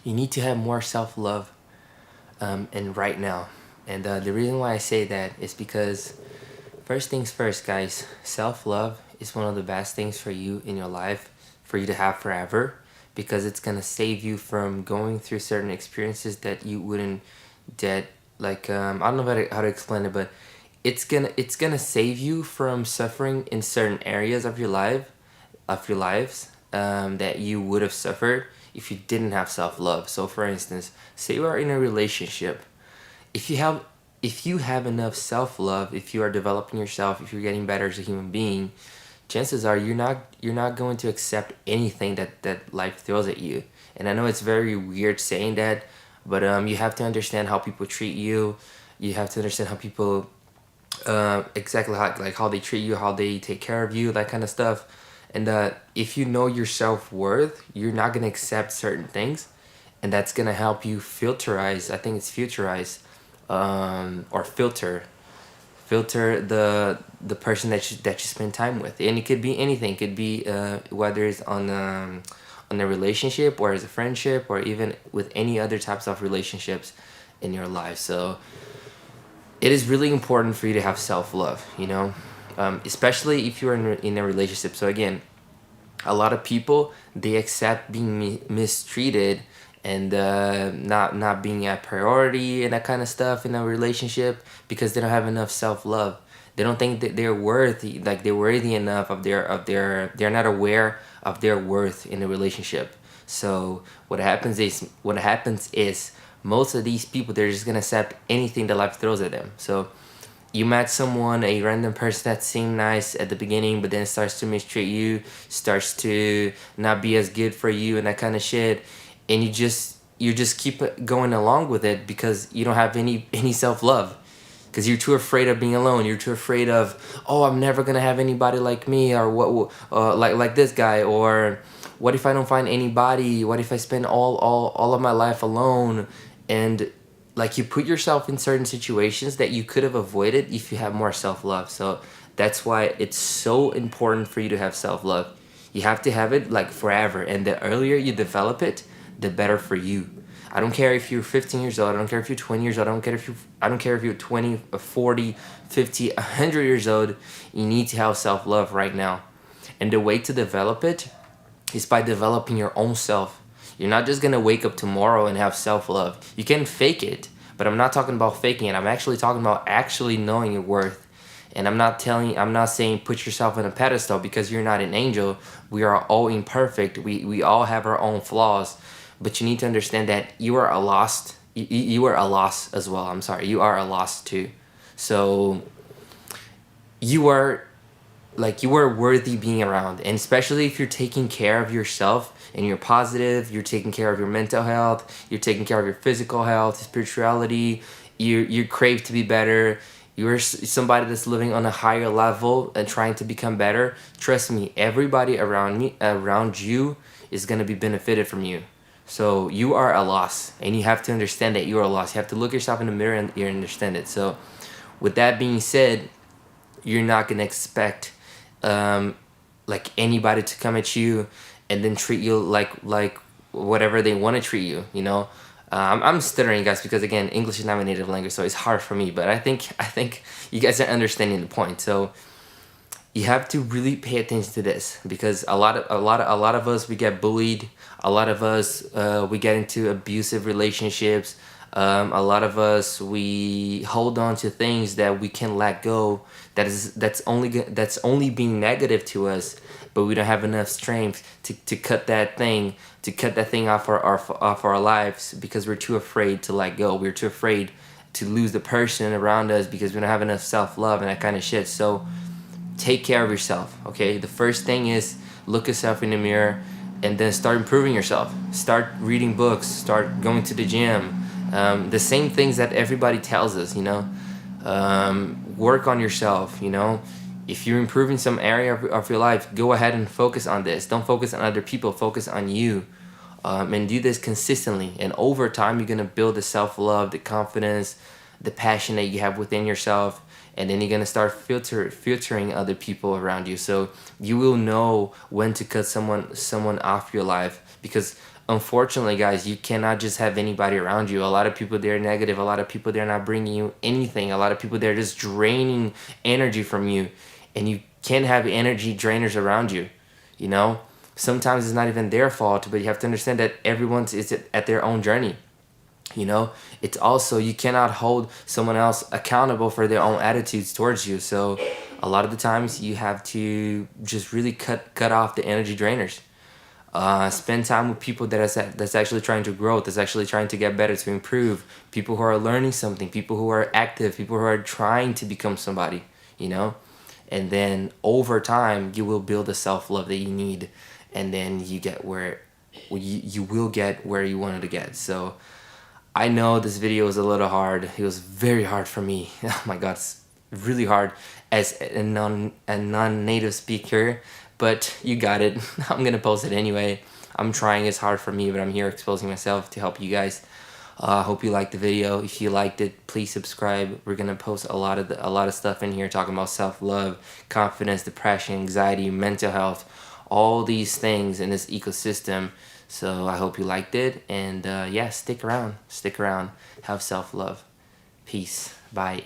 You need to have more self-love, and right now. And the reason why I say that is because first things first, guys, self-love is one of the best things for you in your life, for you to have forever, because it's gonna save you from going through certain experiences that you wouldn't, that like, I don't know how to explain it, but it's gonna save you from suffering in certain areas of your life, of your lives, that you would have suffered if you didn't have self-love. So for instance, say you are in a relationship. If you have if you have enough self-love, if you are developing yourself, if you're getting better as a human being, chances are you're not going to accept anything that life throws at you. And I know it's very weird saying that, but you have to understand how people treat you. You have to understand how people, exactly how they treat you, how they take care of you, that kind of stuff. And if you know your self-worth, you're not going to accept certain things, and that's going to help you filterize. I think it's filterize, or filter the person that you spend time with. And it could be anything. It could be, whether it's on a relationship, or as a friendship, or even with any other types of relationships in your life. So it is really important for you to have self-love, especially if you're in a relationship. So again, a lot of people, they accept being mistreated, and not being a priority and that kind of stuff in a relationship, because they don't have enough self-love. They don't think that they're worthy, like they're worthy enough they're not aware of their worth in a relationship. So what happens is most of these people, they're just gonna accept anything that life throws at them. So you met someone, a random person that seemed nice at the beginning, but then starts to mistreat you, starts to not be as good for you, and that kind of shit, and you just keep going along with it because you don't have any self love, because you're too afraid of being alone. You're too afraid of, oh, I'm never gonna have anybody like me, or like this guy, or what if I don't find anybody? What if I spend all of my life alone? And like, you put yourself in certain situations that you could have avoided if you have more self-love. So that's why it's so important for you to have self-love. You have to have it like forever, and the earlier you develop it, the better for you. I don't care if you're 15 years old. I don't care if you're 20 years old. I don't care if you're 20, 40, 50, 100 years old. You need to have self-love right now. And the way to develop it is by developing your own self. You're not just gonna wake up tomorrow and have self-love. You can fake it, but I'm not talking about faking it. I'm actually talking about actually knowing your worth. And I'm not saying put yourself on a pedestal, because you're not an angel. We are all imperfect. We all have our own flaws. But you need to understand that you are a lost, you are a loss as well. I'm sorry, you are a loss too. So you are, like, you are worthy being around. And especially if you're taking care of yourself and you're positive, you're taking care of your mental health, you're taking care of your physical health, spirituality, you crave to be better, you're somebody that's living on a higher level and trying to become better. Trust me, everybody around you is going to be benefited from you. So you are a loss, and you have to understand that you are a loss. You have to look yourself in the mirror and you understand it. So with that being said, you're not going to expect, like, anybody to come at you and then treat you like whatever they want to treat you. I'm stuttering, guys, because again, English is not my native language, so it's hard for me, but I think you guys are understanding the point. So you have to really pay attention to this, because a lot of us, we get bullied. A lot of us, we get into abusive relationships. A lot of us, we hold on to things that we can let go, that's only being negative to us, but we don't have enough strength to cut that thing off our lives, because we're too afraid to let go. We're too afraid to lose the person around us, because we don't have enough self-love and that kind of shit. So take care of yourself, okay? The first thing is look yourself in the mirror, and then start improving yourself. Start reading books, start going to the gym. The same things that everybody tells us. Work on yourself. If you're improving some area of your life, go ahead and focus on this. Don't focus on other people, focus on you. And do this consistently, and over time you're going to build the self-love, the confidence, the passion that you have within yourself, and then you're going to start filtering other people around you. So you will know when to cut someone off your life, because unfortunately, guys, you cannot just have anybody around you. A lot of people, they're negative. A lot of people, they're not bringing you anything. A lot of people, they're just draining energy from you. And you can't have energy drainers around you, you know? Sometimes it's not even their fault, but you have to understand that everyone's is at their own journey. You know, it's also, you cannot hold someone else accountable for their own attitudes towards you. So a lot of the times you have to just really cut off the energy drainers. Spend time with people that's actually trying to grow, that's actually trying to get better, to improve. People who are learning something, people who are active, people who are trying to become somebody, you know? And then over time, you will build the self-love that you need. And then you get where you will get where you wanted to get. So I know this video was a little hard. It was very hard for me. Oh my God, it's really hard as a non-native speaker, but you got it. I'm gonna post it anyway. I'm trying. It's hard for me, but I'm here exposing myself to help you guys. I hope you liked the video. If you liked it, please subscribe. We're gonna post a lot of stuff in here talking about self-love, confidence, depression, anxiety, mental health, all these things in this ecosystem. So I hope you liked it, and yeah, stick around, have self-love. Peace. Bye.